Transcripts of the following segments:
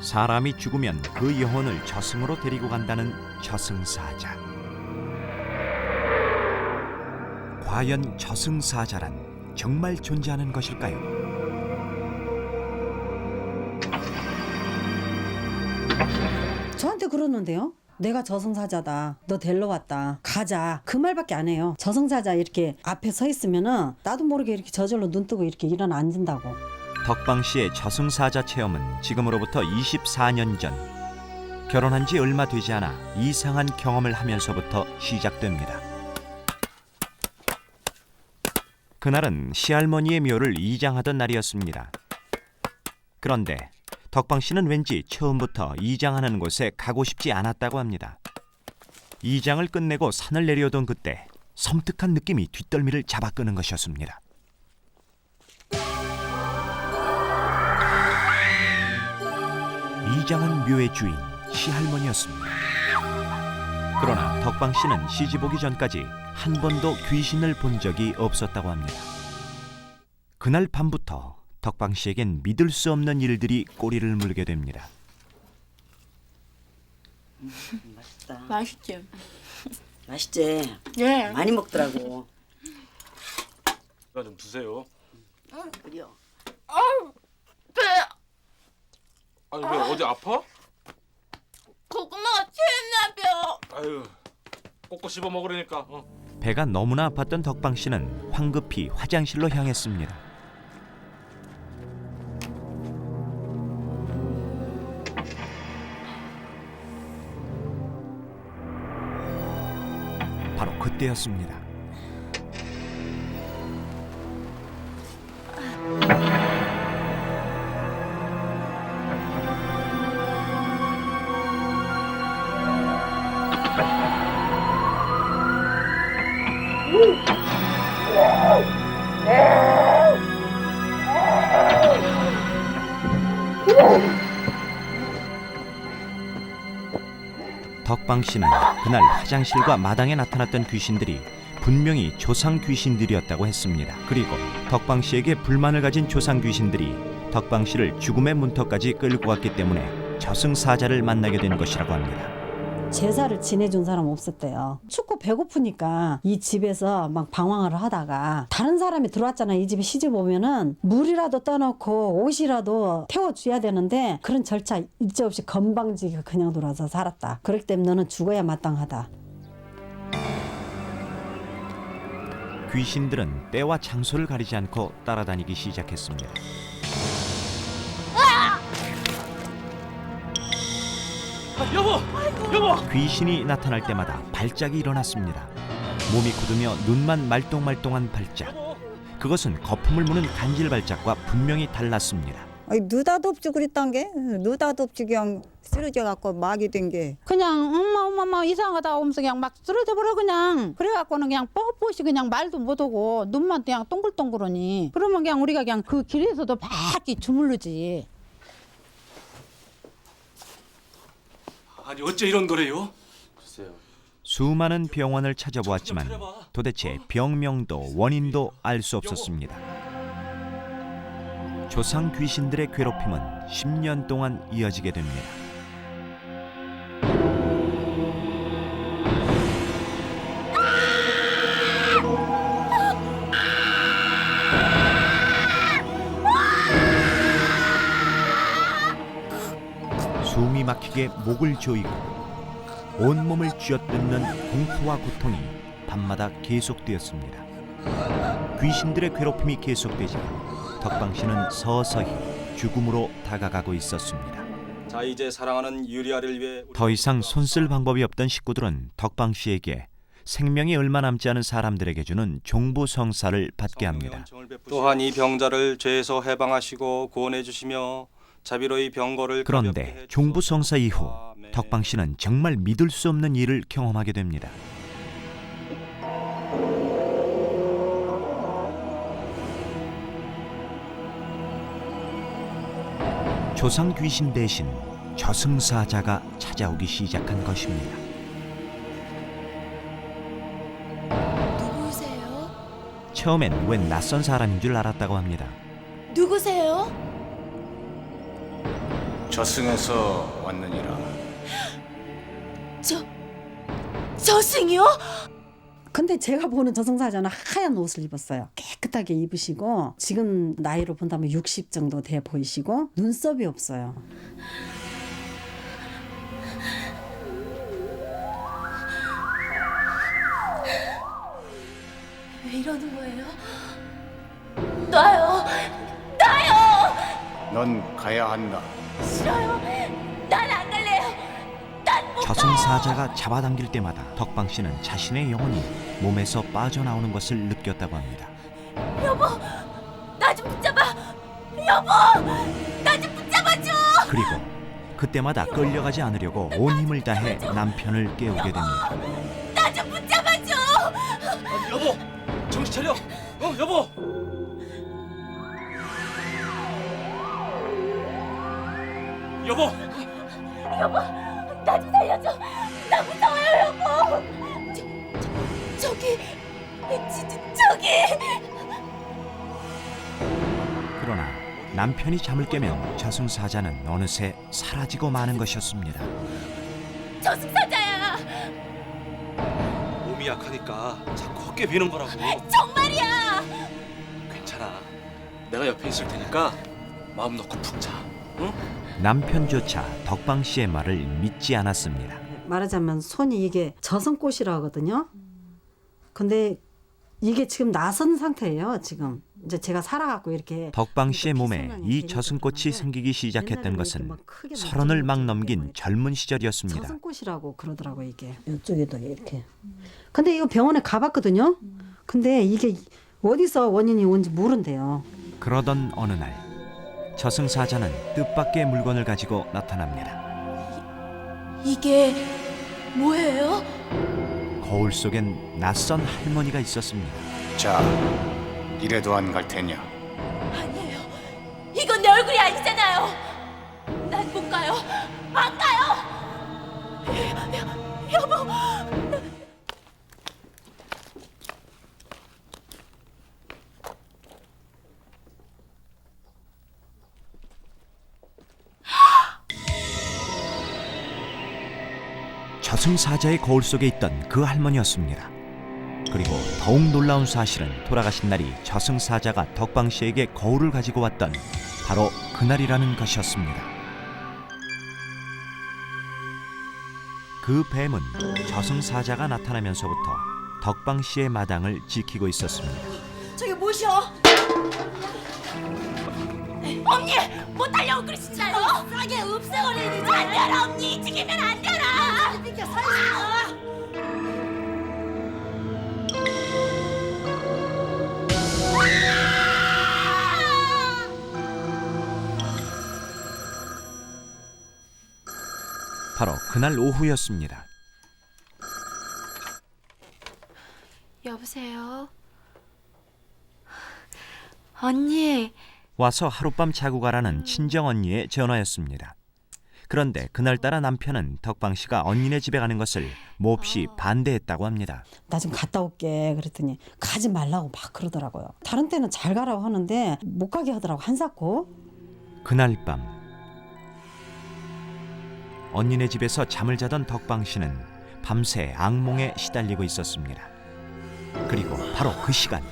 사람이 죽으면 그 영혼을 저승으로 데리고 간다는 저승사자. 과연 저승사자란 정말 존재하는 것일까요? 저한테 그러는데요. 내가 저승사자다. 너 데리러 왔다. 가자. 그 말밖에 안 해요. 저승사자 이렇게 앞에 서 있으면은 나도 모르게 이렇게 저절로 눈 뜨고 이렇게 일어나 앉는다고. 덕방 씨의 저승사자 체험은 지금으로부터 24년 전 결혼한 지 얼마 되지 않아 이상한 경험을 하면서부터 시작됩니다. 그날은 시할머니의 묘를 이장하던 날이었습니다. 그런데 덕방 씨는 왠지 처음부터 이장하는 곳에 가고 싶지 않았다고 합니다. 이장을 끝내고 산을 내려오던 그때 섬뜩한 느낌이 뒷덜미를 잡아끄는 것이었습니다. 이장한 묘의 주인 시할머니였습니다. 그러나 덕방 씨는 시집 오기 전까지 한 번도 귀신을 본 적이 없었다고 합니다. 그날 밤부터 덕방 씨에겐 믿을 수 없는 일들이 꼬리를 물게 됩니다. 맛있다. 맛있지? 맛있지? 예. 많이 먹더라고. 이거 좀 드세요. 그래요. 배 아니 왜 어디 아파? 고구마가 튀었나벼. 아유, 꼭꼭 씹어 먹으려니까. 배가 너무나 아팠던 덕방 씨는 황급히 화장실로 향했습니다. 바로 그때였습니다. 덕방 씨는 그날 화장실과 마당에 나타났던 귀신들이 분명히 조상 귀신들이었다고 했습니다. 그리고 덕방 씨에게 불만을 가진 조상 귀신들이 덕방 씨를 죽음의 문턱까지 끌고 갔기 때문에 저승사자를 만나게 된 것이라고 합니다. 제사를 지내준 사람 없었대요. 춥고 배고프니까 이 집에서 막 방황을 하다가 다른 사람이 들어왔잖아요. 이 집에 시집 오면은 물이라도 떠놓고 옷이라도 태워줘야 되는데 그런 절차 일제 없이 건방지게 그냥 돌아서 살았다. 그렇기 때문에 너는 죽어야 마땅하다. 귀신들은 때와 장소를 가리지 않고 따라다니기 시작했습니다. 여보! 귀신이 나타날 때마다 발작이 일어났습니다. 몸이 굳으며 눈만 말똥말똥한 발작. 그것은 거품을 무는 간질 발작과 분명히 달랐습니다. 아니, 느닷없이 그랬단 게 느닷없이 그냥 쓰러져 갖고 막이 된 게 그냥 엄마 이상하다 하면서 그냥 막 쓰러져 버려 그냥. 그래갖고는 그냥 뻣뻣이 그냥 말도 못하고 눈만 그냥 동글동글하니. 그러면 그냥 우리가 그냥 그 길에서도 막 주물르지. 아니 어째 이런 거래요? 글쎄요. 수많은 병원을 찾아보았지만 도대체 병명도 원인도 알 수 없었습니다. 조상 귀신들의 괴롭힘은 10년 동안 이어지게 됩니다. 숨이 막히게 목을 조이고 온몸을 쥐어뜯는 공포와 고통이 밤마다 계속되었습니다. 귀신들의 괴롭힘이 계속되지만 덕방 씨는 서서히 죽음으로 다가가고 있었습니다. 자, 이제 사랑하는 유리아를 위해 더 이상 손쓸 방법이 없던 식구들은 덕방 씨에게 생명이 얼마 남지 않은 사람들에게 주는 종부성사를 받게 합니다. 또한 이 병자를 죄에서 해방하시고 구원해 주시며 자비로이 병거를 그런데 종부성사 이후 덕방 씨는 정말 믿을 수 없는 일을 경험하게 됩니다. 조상 귀신 대신 저승사자가 찾아오기 시작한 것입니다. 누구세요? 처음엔 웬 낯선 사람인 줄 알았다고 합니다. 누구세요? 저승에서 왔느니라. 저승이요? 근데 제가 보는 저승사자는 하얀 옷을 입었어요. 깨끗하게 입으시고 지금 나이로 본다면 60 정도 돼 보이시고 눈썹이 없어요. 왜 이러는 거예요? 놔요! 놔요! 넌 가야 한다. 싫어요. 난 안 갈래요. 난 못 가요. 저승사자가 잡아당길 때마다 덕방 씨는 자신의 영혼이 몸에서 빠져나오는 것을 느꼈다고 합니다. 여보, 나 좀 붙잡아. 여보, 나 좀 붙잡아줘. 그리고 그때마다 끌려가지 않으려고 온 힘을 다해 남편을 깨우게 됩니다. 나 좀 붙잡아줘. 아니, 여보, 정신 차려. 여보. 여보. 여보, 나 좀 살려줘. 나 무서워요, 여보. 저기. 그러나 남편이 잠을 깨면 저승사자는 어느새 사라지고 마는 것이었습니다. 저승사자야. 몸이 약하니까 자꾸 헛게 비는 거라고. 정말이야. 괜찮아. 내가 옆에 있을 테니까 마음 놓고 푹 자. 응? 남편조차 덕방 씨의 말을 믿지 않았습니다. 말하자면 손이 이게 저승꽃이라 하거든요. 근데 이게 지금 나선 상태예요. 지금 이제 제가 살아갖고 이렇게 덕방 씨의 몸에 이 저승꽃이 생기기 시작했던 것은 30을 막 넘긴 젊은 시절이었습니다. 저승꽃이라고 그러더라고요. 이게 이쪽에도 이렇게. 근데 이거 병원에 가봤거든요. 근데 이게 어디서 원인이 온지 모른대요. 그러던 어느 날 저승사자는 뜻밖의 물건을 가지고 나타납니다. 이게 뭐예요? 거울 속엔 낯선 할머니가 있었습니다. 자, 이래도 안 갈 테냐? 아니에요. 이건 내 얼굴이 아니잖아요. 난 못 가요. 안 가요. 여보. 저승사자의 거울 속에 있던 그 할머니였습니다. 그리고 더욱 놀라운 사실은 돌아가신 날이 저승사자가 덕방 씨에게 거울을 가지고 왔던 바로 그날이라는 것이었습니다. 그 뱀은 저승사자가 나타나면서부터 덕방 씨의 마당을 지키고 있었습니다. 저기 모셔. 언니, 뭐 달려오고 그러시나요? 싸게 없애버리는 안 되라, 언니. 지키면 안 되라. 비켜, 바로 그날 오후였습니다. 여보세요? 언니. 와서 하룻밤 자고 가라는 친정 언니의 전화였습니다. 그런데 그날따라 남편은 덕방 씨가 언니네 집에 가는 것을 몹시 반대했다고 합니다. 나 좀 갔다 올게 그랬더니 가지 말라고 막 그러더라고요. 다른 때는 잘 가라고 하는데 못 가게 하더라고 한사코. 그날 밤 언니네 집에서 잠을 자던 덕방 씨는 밤새 악몽에 시달리고 있었습니다. 그리고 바로 그 시간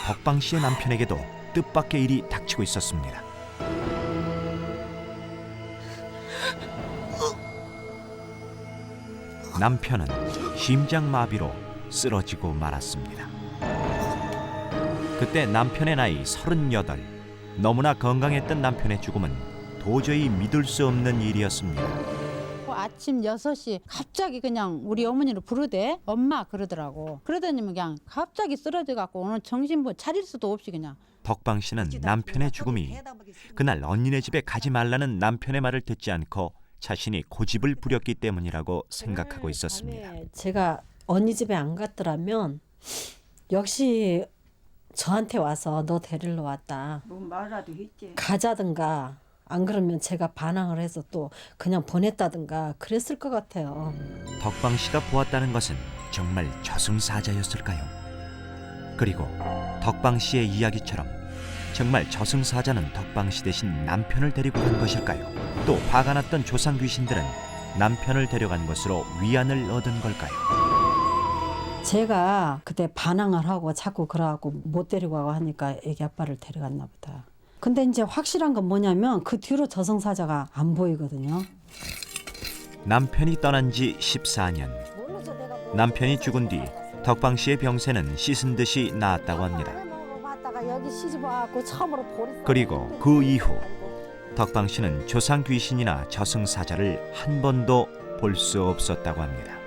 덕방 씨의 남편에게도 뜻밖의 일이 닥치고 있었습니다. 남편은 심장마비로 쓰러지고 말았습니다. 그때 남편의 나이 38. 너무나 건강했던 남편의 죽음은 도저히 믿을 수 없는 일이었습니다. 아침 6시 갑자기 그냥 우리 어머니를 부르대. 엄마 그러더라고. 그러더니 그냥 갑자기 쓰러져갖고 오늘 정신 뭐 차릴 수도 없이 그냥. 덕방 씨는 남편의 죽음이 그날 언니네 집에 가지 말라는 남편의 말을 듣지 않고 자신이 고집을 부렸기 때문이라고 생각하고 있었습니다. 제가 언니 집에 안 갔더라면 역시 저한테 와서 너 데리러 왔다. 뭐 말라도 했지. 가자든가 안 그러면 제가 반항을 해서 또 그냥 보냈다든가 그랬을 것 같아요. 덕방 씨가 보았다는 것은 정말 저승사자였을까요? 그리고 덕방 씨의 이야기처럼 정말 저승사자는 덕방씨 대신 남편을 데리고 간 것일까요? 또 화가 났던 조상 귀신들은 남편을 데려간 것으로 위안을 얻은 걸까요? 제가 그때 반항을 하고 자꾸 그러고 못 데리고 가고 하니까 애기 아빠를 데려갔나 보다. 근데 이제 확실한 건 뭐냐면 그 뒤로 저승사자가 안 보이거든요. 남편이 떠난 지 14년. 남편이 죽은 뒤 덕방씨의 병세는 씻은 듯이 나았다고 합니다. 그리고 그 이후 덕방씨는 조상 귀신이나 저승사자를 한 번도 볼 수 없었다고 합니다.